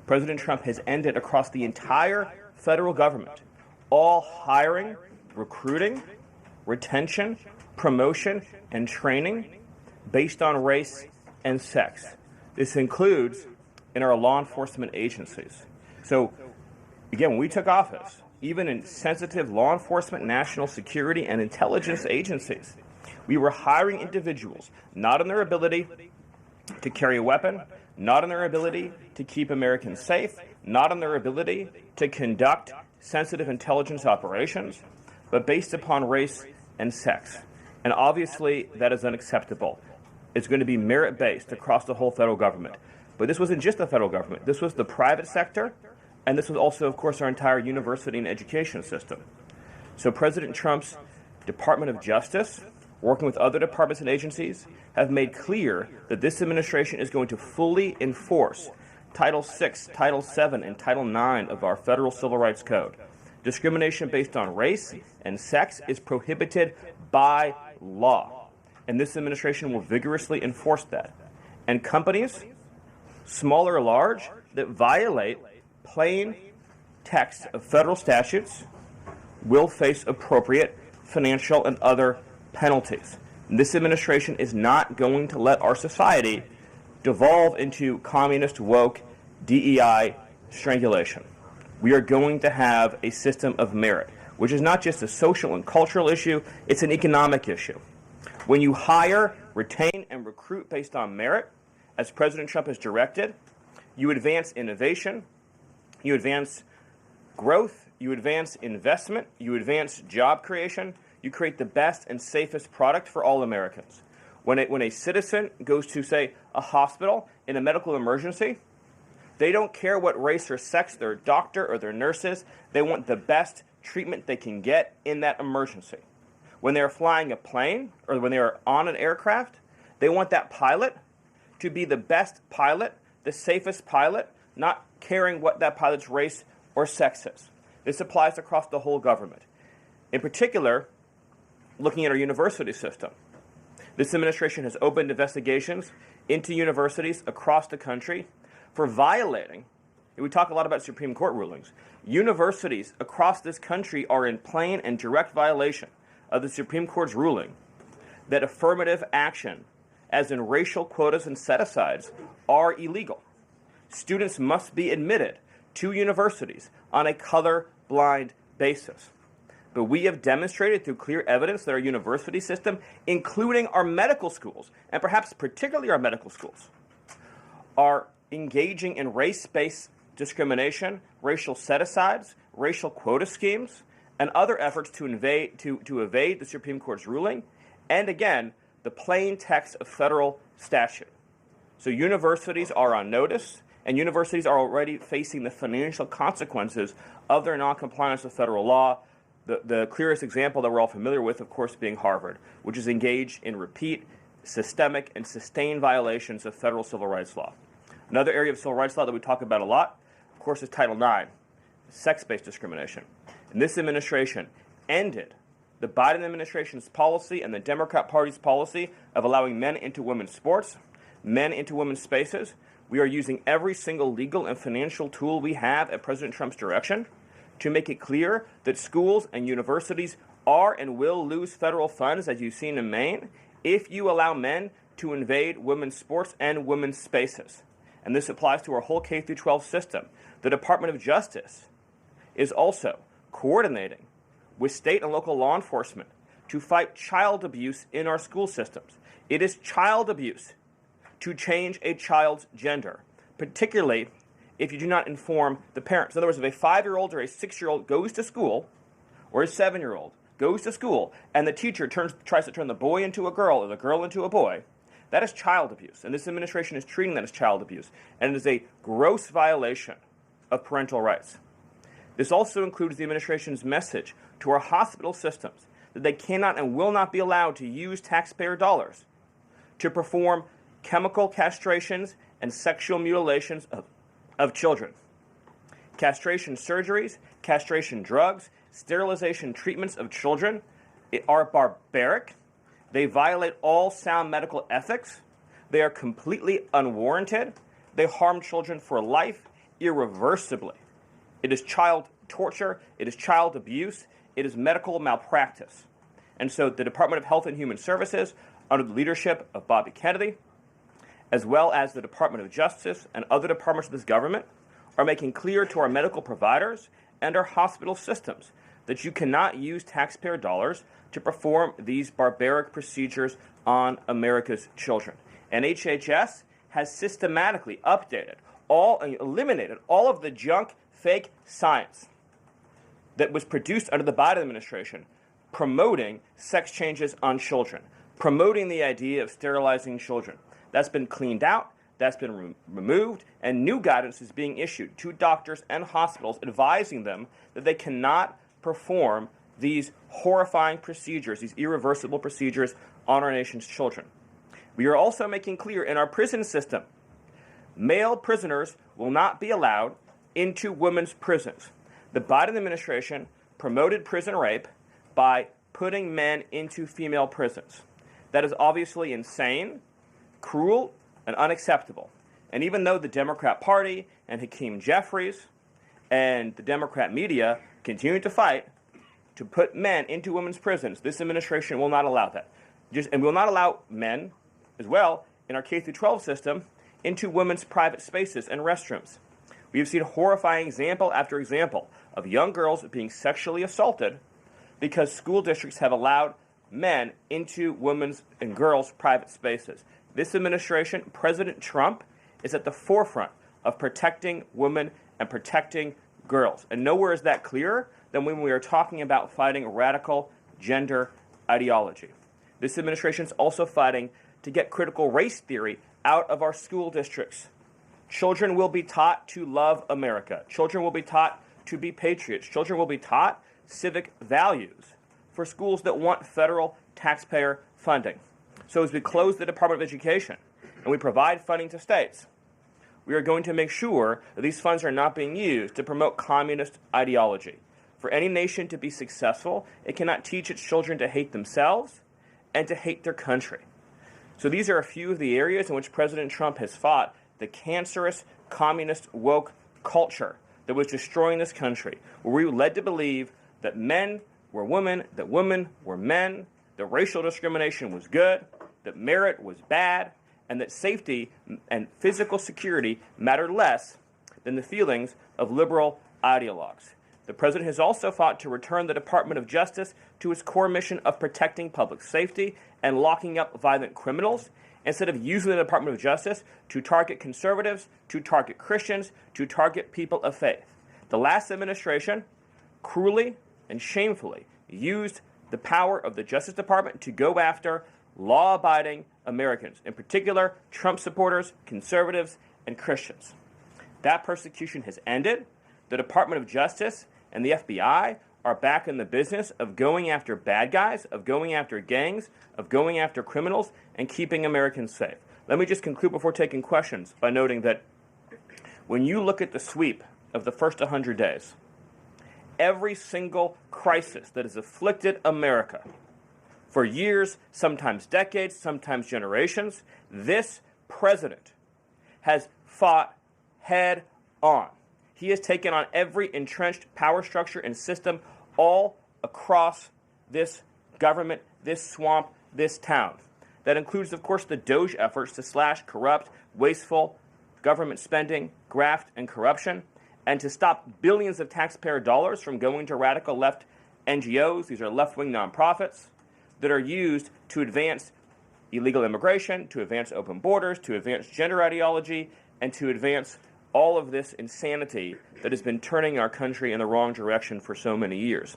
President Trump has ended across the entire federal government all hiring, recruiting, retention, promotion, and training based on race and sex. This includes in our law enforcement agencies. So, again, when we took office, even in sensitive law enforcement, national security, and intelligence agencies, we were hiring individuals not on their ability to carry a weapon, not on their ability to keep Americans safe, not on their ability to conduct sensitive intelligence operations, but based upon race and sex. And obviously, that is unacceptable. It's going to be merit-based across the whole federal government. But this wasn't just the federal government. This was the private sector, and this was also, of course, our entire university and education system. So President Trump's Department of Justice, working with other departments and agencies, have made clear that this administration is going to fully enforce Title VI, Title VII, and Title IX of our federal civil rights code. Discrimination based on race and sex is prohibited by law, and this administration will vigorously enforce that. And companies, small or large, that violate plain text of federal statutes will face appropriate financial and other penalties. And this administration is not going to let our society devolve into communist, woke, DEI strangulation. We are going to have a system of merit, which is not just a social and cultural issue, it's an economic issue. When you hire, retain, and recruit based on merit, as President Trump has directed, you advance innovation, you advance growth, you advance investment, you advance job creation, you create the best and safest product for all Americans. When a citizen goes to, say, a hospital in a medical emergency, they don't care what race or sex their doctor or their nurse is. They want the best treatment they can get in that emergency. When they're flying a plane or when they're on an aircraft, they want that pilot to be the best pilot, the safest pilot, not caring what that pilot's race or sex is. This applies across the whole government. In particular, looking at our university system, this administration has opened investigations into universities across the country for violating, and we talk a lot about Supreme Court rulings, universities across this country are in plain and direct violation of the Supreme Court's ruling that affirmative action, as in racial quotas and set-asides, are illegal. Students must be admitted to universities on a color-blind basis. But we have demonstrated through clear evidence that our university system, including our medical schools, and perhaps particularly our medical schools, are engaging in race-based discrimination, racial set-asides, racial quota schemes, and other efforts to evade the Supreme Court's ruling, and again, the plain text of federal statute. So universities are on notice, and universities are already facing the financial consequences of their noncompliance with federal law. The clearest example that we're all familiar with, of course, being Harvard, which is engaged in repeat, systemic, and sustained violations of federal civil rights law. Another area of civil rights law that we talk about a lot, of course, is Title IX, sex-based discrimination. And this administration ended the Biden administration's policy and the Democrat Party's policy of allowing men into women's sports, men into women's spaces. We are using every single legal and financial tool we have at President Trump's direction to make it clear that schools and universities are and will lose federal funds, as you've seen in Maine, if you allow men to invade women's sports and women's spaces. And this applies to our whole K-12 system. The Department of Justice is also coordinating with state and local law enforcement to fight child abuse in our school systems. It is child abuse to change a child's gender, particularly if you do not inform the parents. In other words, if a 5-year-old or a 6-year-old goes to school, or a 7-year-old goes to school, and the teacher tries to turn the boy into a girl or the girl into a boy, that is child abuse. And this administration is treating that as child abuse. And it is a gross violation of parental rights. This also includes the administration's message to our hospital systems that they cannot and will not be allowed to use taxpayer dollars to perform chemical castrations and sexual mutilations of children. Castration surgeries, castration drugs, sterilization treatments of children are barbaric. They violate all sound medical ethics. They are completely unwarranted. They harm children for life irreversibly. It is child torture, it is child abuse, it is medical malpractice. And so the Department of Health and Human Services, under the leadership of Bobby Kennedy, as well as the Department of Justice and other departments of this government, are making clear to our medical providers and our hospital systems that you cannot use taxpayer dollars to perform these barbaric procedures on America's children. And HHS has systematically eliminated all of the junk, fake science that was produced under the Biden administration, promoting sex changes on children, promoting the idea of sterilizing children. That's been cleaned out, that's been removed, and new guidance is being issued to doctors and hospitals advising them that they cannot perform these horrifying procedures, these irreversible procedures on our nation's children. We are also making clear in our prison system, male prisoners will not be allowed into women's prisons. The Biden administration promoted prison rape by putting men into female prisons. That is obviously insane, cruel, and unacceptable. And even though the Democrat Party and Hakeem Jeffries and the Democrat media continue to fight to put men into women's prisons, this administration will not allow that. And will not allow men, as well, in our K-12 system, into women's private spaces and restrooms. We have seen horrifying example after example of young girls being sexually assaulted because school districts have allowed men into women's and girls' private spaces. This administration, President Trump, is at the forefront of protecting women and protecting girls. And nowhere is that clearer than when we are talking about fighting radical gender ideology. This administration is also fighting to get critical race theory out of our school districts. Children will be taught to love America. Children will be taught to be patriots. Children will be taught civic values for schools that want federal taxpayer funding. So as we close the Department of Education and we provide funding to states, we are going to make sure that these funds are not being used to promote communist ideology. For any nation to be successful, it cannot teach its children to hate themselves and to hate their country. So these are a few of the areas in which President Trump has fought the cancerous communist woke culture that was destroying this country, where we were led to believe that men were women, that women were men, that racial discrimination was good, that merit was bad, and that safety and physical security mattered less than the feelings of liberal ideologues. The president has also fought to return the Department of Justice to its core mission of protecting public safety and locking up violent criminals, instead of using the Department of Justice to target conservatives, to target Christians, to target people of faith. The last administration cruelly and shamefully used the power of the Justice Department to go after law-abiding Americans, in particular Trump supporters, conservatives, and Christians. That persecution has ended. The Department of Justice and the FBI are back in the business of going after bad guys, of going after gangs, of going after criminals, and keeping Americans safe. Let me just conclude before taking questions by noting that when you look at the sweep of the first 100 days, every single crisis that has afflicted America for years, sometimes decades, sometimes generations, this president has fought head on. He has taken on every entrenched power structure and system all across this government, this swamp, this town. That includes, of course, the DOGE efforts to slash corrupt, wasteful government spending, graft, and corruption, and to stop billions of taxpayer dollars from going to radical left NGOs. These are left-wing nonprofits that are used to advance illegal immigration, to advance open borders, to advance gender ideology, and to advance all of this insanity that has been turning our country in the wrong direction for so many years.